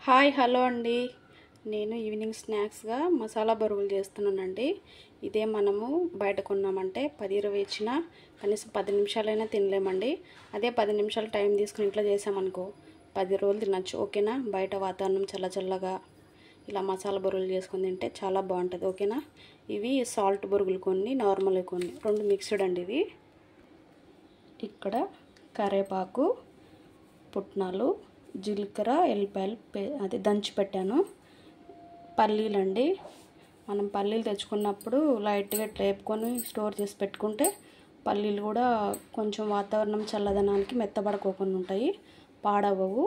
Hi hello అండి. నేను evening స్నాక్స్గా masala బొరుగులు చేస్తున్నానండి. ఇదే మనము బయట కొన్నామంటే 10-20 ఇచ్చినా కనీసం 10 నిమిషాలైనా తినలేమండి. అదే 10 నిమిషాలు టైం తీసుకుని ఇంట్లో చేసామనుకో 10 రోజులు తినచ్చు. ఓకేనా? బయట వాతావరణం చల్లగా ఇలా మసాలా బొరుగులు చేసుకుని తింటే చాలా బాగుంటుంది. ఓకేనా? ఇవి సాల్ట్ బొరుగులు కొన్ని, నార్మల్ కొన్ని, రెండు మిక్స్డ్ అండి. ఇవి ఇక్కడ కరివేపాకు, పుట్నాలు, జీలకర్ర, ఎల్లిపాయలు అది దంచి పెట్టాను. పల్లీలండి. మనం పల్లీలు తెచ్చుకున్నప్పుడు లైట్గా వేపుకొని స్టోర్ చేసి పెట్టుకుంటే పల్లీలు కూడా కొంచెం వాతావరణం చల్లదనానికి మెత్తబడుకోకుండా ఉంటాయి, పాడవవు.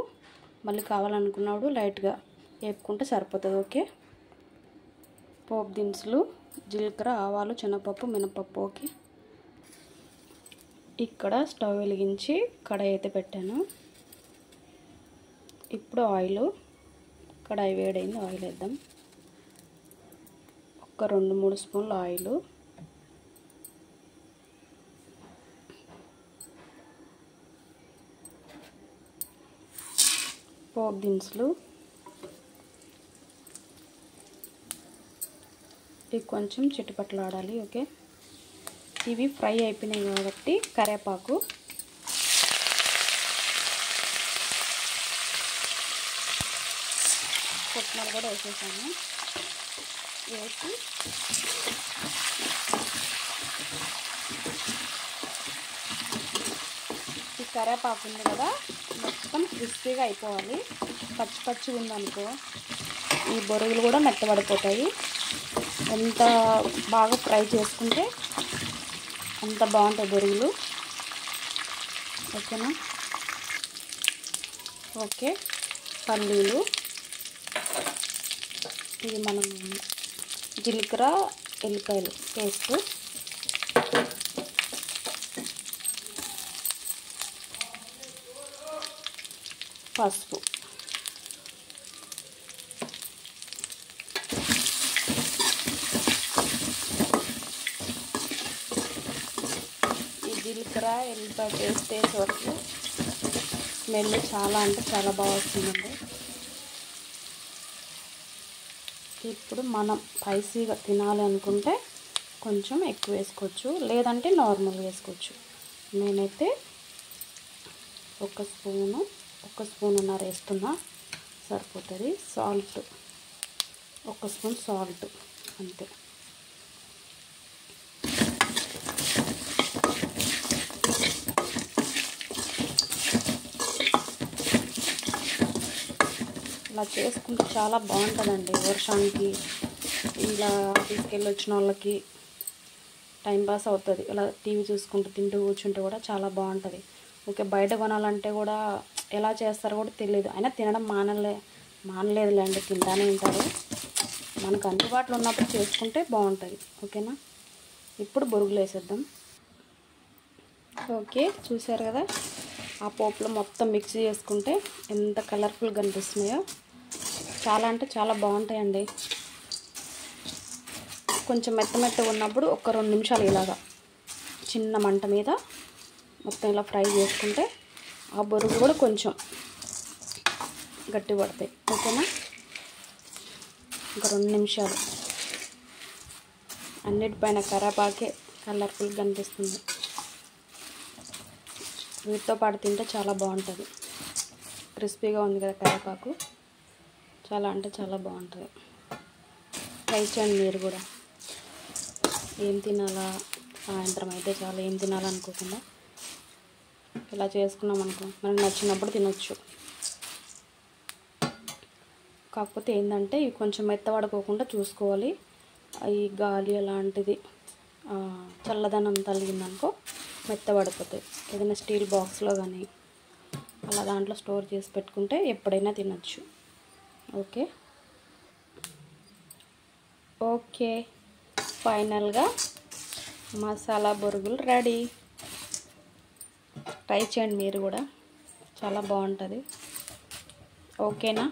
మళ్ళీ కావాలనుకున్నప్పుడు లైట్గా వేపుకుంటే సరిపోతుంది. ఓకే. పోపు దినుసులు జీలకర్ర, ఆవాలు, శనగపప్పు, మినపప్పు. ఓకే. ఇక్కడ స్టవ్ వెలిగించి కడాయి అయితే పెట్టాను. ఇప్పుడు ఆయిల్, కడాయి వేడైంది, ఆయిల్ వేద్దాం. ఒక 2-3 స్పూన్లు ఆయిల్. పోపు దినుసులు ఇవి కొంచెం చిటపటలాడాలి. ఓకే. ఇవి ఫ్రై అయిపోయినాయి కాబట్టి కరివేపాకు, పుట్నాలు కూడా వేసేసాను. వేసి ఈ కరివేపాకు ఉంది కదా మొత్తం క్రిస్పీగా అయిపోవాలి. పచ్చి ఉందనుకో ఈ బొరుగులు కూడా మెత్తబడిపోతాయి. ఎంత బాగా ఫ్రై చేసుకుంటే అంత బాగుంటాయి బొరుగులు. ఓకేనా? ఓకే. పల్లీలు, ఇది మనం జీలకర్ర, ఎల్లిపాయలు పేస్ట్, పసుపు, ఈ జీలకర్ర ఎల్లిపాయ పేస్ట్ వేసే వరకు స్మెల్ చాలా అంటే చాలా బాగా వస్తుందండి. ఇప్పుడు మనం స్పైసీగా తినాలి అనుకుంటే కొంచెం ఎక్కువ వేసుకోవచ్చు, లేదంటే నార్మల్గా వేసుకోవచ్చు. నేనైతే ఒక స్పూన్నర వేస్తున్నా, సరిపోతుంది. సాల్ట్, 1 స్పూన్ సాల్ట్ అంతే. ఇలా చేసుకుంటే చాలా బాగుంటుందండి. వర్షానికి ఇలా తీసుకెళ్ళి వచ్చిన వాళ్ళకి టైంపాస్ అవుతుంది. ఇలా టీవీ చూసుకుంటూ తింటూ కూర్చుంటే కూడా చాలా బాగుంటుంది. ఓకే. బయట కొనాలంటే కూడా ఎలా చేస్తారో కూడా తెలియదు. అయినా తినడం మానలేదులేండి, తింటానే ఉంటారు. మనకు అందుబాటులో ఉన్నప్పుడు చేసుకుంటే బాగుంటుంది. ఓకేనా? ఇప్పుడు బొరుగులు వేసేద్దాం. ఓకే. చూసారు కదా, ఆ పోపులో మొత్తం మిక్స్ చేసుకుంటే ఎంత కలర్ఫుల్గా కనిపిస్తున్నాయో. చాలా అంటే చాలా బాగుంటాయండి. కొంచెం మెత్తగా ఉన్నప్పుడు ఒక 2 నిమిషాలు ఇలాగా చిన్న మంట మీద మొత్తం ఇలా ఫ్రై చేసుకుంటే ఆ బొరుగు కూడా కొంచెం గట్టి పడతాయి. ఓకేనా? ఒక 2 నిమిషాలు. అన్నిటిపైన కరివేపాకే కలర్ఫుల్గా కనిపిస్తుంది. వీటితో పాటు తింటే చాలా బాగుంటుంది. క్రిస్పీగా ఉంది కదా కరివేపాకు, చాలా అంటే చాలా బాగుంటుంది. ట్రై చేయండి మీరు కూడా. ఏం తినాలా, సాయంత్రం అయితే చాలా ఏం తినాలనుకోకుండా ఇలా చేసుకున్నాం అనుకో మనకు నచ్చినప్పుడు తినొచ్చు. కాకపోతే ఏంటంటే ఇవి కొంచెం మెత్తబడుకోకుండా చూసుకోవాలి. ఈ గాలి అలాంటిది చల్లదనం తగిలిందనుకో మెత్తబడిపోతాయి. ఏదైనా స్టీల్ బాక్స్లో కానీ అలా దాంట్లో స్టోర్ చేసి పెట్టుకుంటే ఎప్పుడైనా తినచ్చు. ఓకే. ఓకే. ఫైనల్గా మసాలా బొరుగులు రెడీ. ట్రై చేయండి మీరు కూడా, చాలా బాగుంటుంది. ఓకేనా?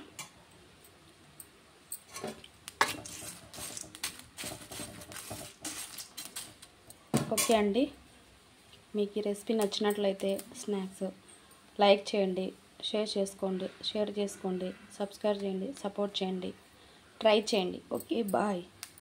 ఓకే అండి. మీకు ఈ రెసిపీ నచ్చినట్లయితే స్నాక్స్ లైక్ చేయండి, షేర్ చేసుకోండి, సబ్స్క్రైబ్ చేయండి, సపోర్ట్ చేయండి, ట్రై చేయండి. Okay, bye.